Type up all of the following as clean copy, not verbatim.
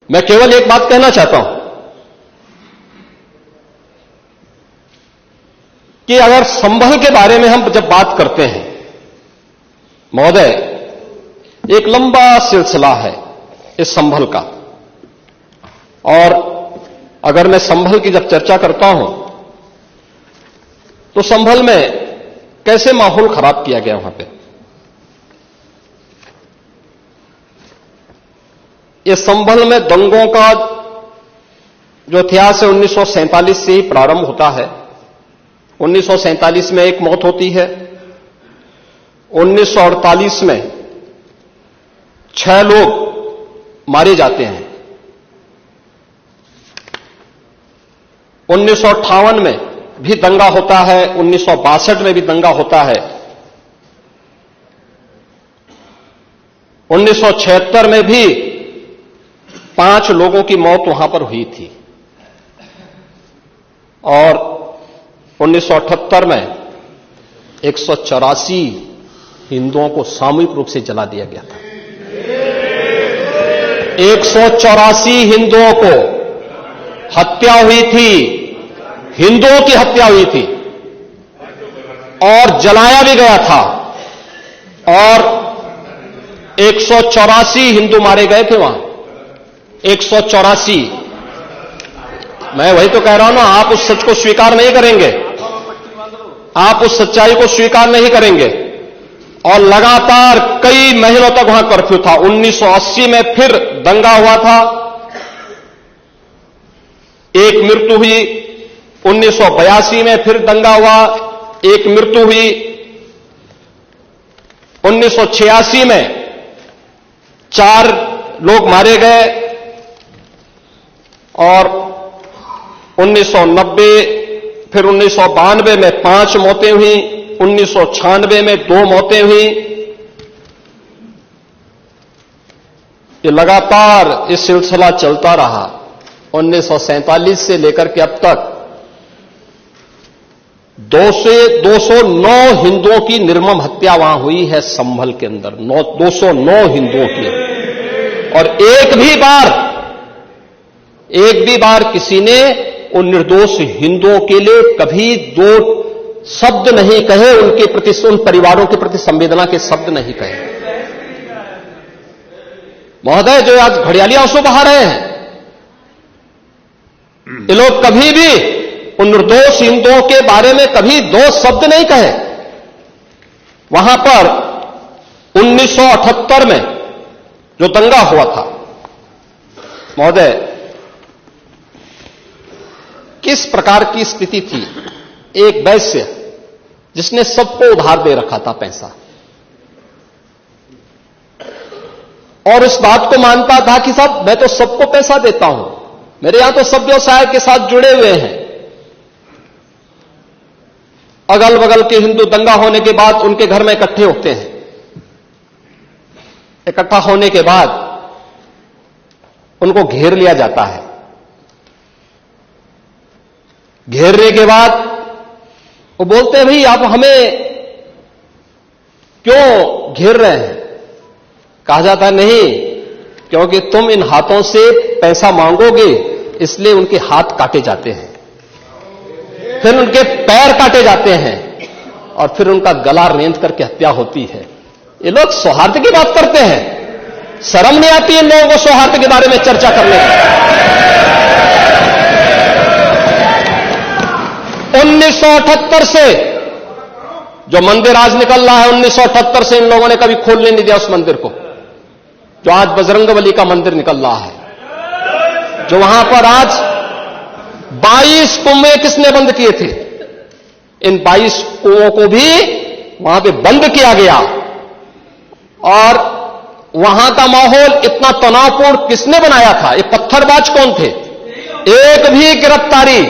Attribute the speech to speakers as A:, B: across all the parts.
A: मैं केवल एक बात कहना चाहता हूं कि अगर संभल के बारे में हम जब बात करते हैं महोदय, एक लंबा सिलसिला है इस संभल का, और अगर मैं संभल की जब चर्चा करता हूं तो संभल में कैसे माहौल खराब किया गया वहां पे। ये संभल में दंगों का जो इतिहास है 1947 से ही प्रारंभ होता है। 1947 में एक मौत होती है, 1948 में 6 लोग मारे जाते हैं, 1958 में भी दंगा होता है, 1962 में भी दंगा होता है, 1976 में भी 5 लोगों की मौत वहां पर हुई थी, और 1978 में 184 हिंदुओं को सामूहिक रूप से जला दिया गया था। 184 हिंदुओं को हत्या हुई थी, हिंदुओं की हत्या हुई थी, और जलाया भी गया था, और 184 हिंदू मारे गए थे वहां। 184। मैं वही तो कह रहा हूं ना, आप उस सच को स्वीकार नहीं करेंगे, आप उस सच्चाई को स्वीकार नहीं करेंगे, और लगातार कई महीनों तक वहां कर्फ्यू था। 1980 में फिर दंगा हुआ था, एक मृत्यु हुई। 1982 में फिर दंगा हुआ, एक मृत्यु हुई। 1986 में 4 लोग मारे गए, और 1990 फिर 1992 में 5 मौतें हुई, 1996 में 2 मौतें हुई। ये लगातार ये सिलसिला चलता रहा 1947 से लेकर के अब तक। 209 हिंदुओं की निर्मम हत्या वहां हुई है संभल के अंदर, 209 हिंदुओं की, और एक भी बार किसी ने उन निर्दोष हिंदुओं के लिए कभी 2 शब्द नहीं कहे, उनके प्रति, उन परिवारों के प्रति संवेदना के शब्द नहीं कहे। महोदय, जो आज घड़ियाली आंसू बहा रहे हैं, ये लोग कभी भी उन निर्दोष हिंदुओं के बारे में कभी 2 शब्द नहीं कहे। वहां पर 1978 में जो दंगा हुआ था महोदय, किस प्रकार की स्थिति थी। एक वैश्य जिसने सबको उधार दे रखा था पैसा, और इस बात को मानता था कि साहब मैं तो सबको पैसा देता हूं, मेरे यहां तो सब व्यवसाय के साथ जुड़े हुए हैं। अगल बगल के हिंदू दंगा होने के बाद उनके घर में इकट्ठे होते हैं। इकट्ठा होने के बाद उनको घेर लिया जाता है। घेरने के बाद वो बोलते हैं, भाई आप हमें क्यों घेर रहे हैं? कहा जाता है, नहीं, क्योंकि तुम इन हाथों से पैसा मांगोगे, इसलिए उनके हाथ काटे जाते हैं, फिर उनके पैर काटे जाते हैं, और फिर उनका गला रेंध करके हत्या होती है। ये लोग सौहार्द की बात करते हैं, शर्म नहीं आती इन लोगों को सौहार्द के बारे में चर्चा करने की। 1978 से जो मंदिर आज निकल रहा है, 1978 से इन लोगों ने कभी खोलने नहीं दिया उस मंदिर को, जो आज बजरंगबली का मंदिर निकल रहा है। जो वहां पर आज 22 कुएं किसने बंद किए थे? इन 22 कुओं को भी वहां पे बंद किया गया, और वहां का माहौल इतना तनावपूर्ण किसने बनाया था? ये पत्थरबाज कौन थे? एक भी गिरफ्तारी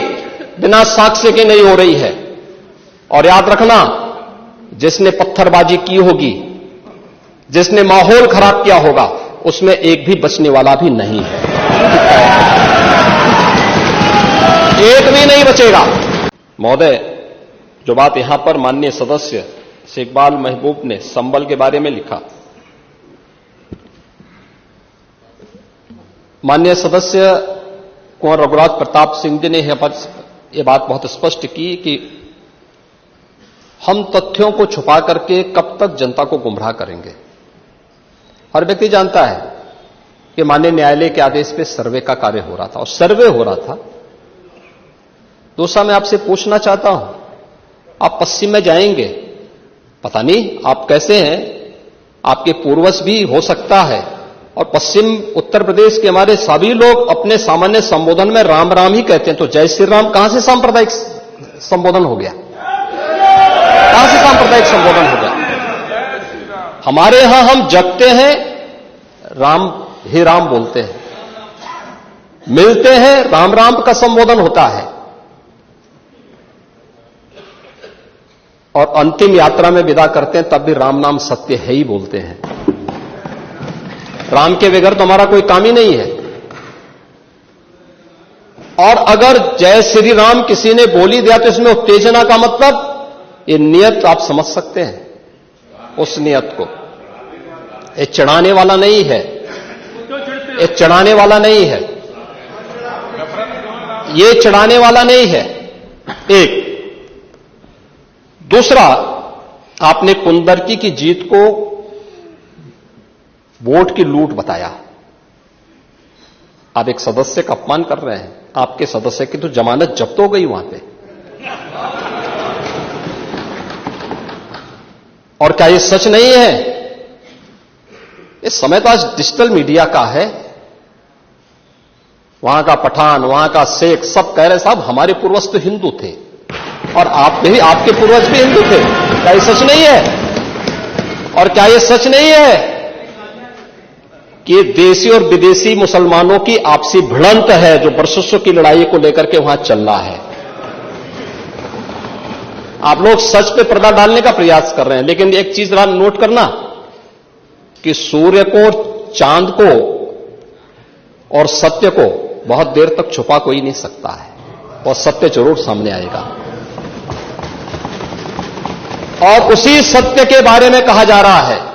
A: बिना साक्ष्य के नहीं हो रही है। और याद रखना, जिसने पत्थरबाजी की होगी, जिसने माहौल खराब किया होगा, उसमें एक भी बचने वाला भी नहीं है, एक भी नहीं बचेगा। महोदय, जो बात यहां पर माननीय सदस्य शेखबाल महबूब ने संभल के बारे में लिखा, माननीय सदस्य कुंवर रघुराज प्रताप सिंह जी ने यह बात बहुत स्पष्ट की कि हम तथ्यों को छुपा करके कब तक जनता को गुमराह करेंगे। हर व्यक्ति जानता है कि माननीय न्यायालय के आदेश पे सर्वे का कार्य हो रहा था और सर्वे हो रहा था। दूसरा, मैं आपसे पूछना चाहता हूं, आप पश्चिम में जाएंगे, पता नहीं आप कैसे हैं, आपके पूर्वज भी हो सकता है, और पश्चिम उत्तर प्रदेश के हमारे सभी लोग अपने सामान्य संबोधन में राम राम ही कहते हैं। तो जय श्री राम कहां से सांप्रदायिक संबोधन हो गया? कहां से सांप्रदायिक संबोधन हो गया? हमारे यहां हम जगते हैं, राम ही राम बोलते हैं, मिलते हैं, राम राम का संबोधन होता है, और अंतिम यात्रा में विदा करते हैं तब भी राम नाम सत्य है ही बोलते हैं। राम के बगैर तो हमारा कोई काम ही नहीं है। और अगर जय श्री राम किसी ने बोली दिया तो इसमें उत्तेजना का मतलब, ये नियत आप समझ सकते हैं उस नियत को। ये चढ़ाने वाला नहीं है, ये चढ़ाने वाला नहीं है, ये चढ़ाने वाला नहीं है। एक दूसरा, आपने कुंदरकी की जीत को वोट की लूट बताया। आप एक सदस्य का अपमान कर रहे हैं। आपके सदस्य की तो जमानत जब्त हो गई वहां पे। और क्या ये सच नहीं है? इस समय तो आज डिजिटल मीडिया का है। वहां का पठान, वहां का शेख सब कह रहे साहब हमारे पूर्वज तो हिंदू थे, और आप भी, आपके पूर्वज भी हिंदू थे। क्या ये सच नहीं है? और क्या ये सच नहीं है कि देशी और विदेशी मुसलमानों की आपसी भिड़ंत है जो वर्षों की लड़ाई को लेकर के वहां चल रहा है? आप लोग सच पे पर्दा डालने का प्रयास कर रहे हैं, लेकिन एक चीज जरा नोट करना कि सूर्य को, चांद को और सत्य को बहुत देर तक छुपा कोई नहीं सकता है, और सत्य जरूर सामने आएगा। और उसी सत्य के बारे में कहा जा रहा है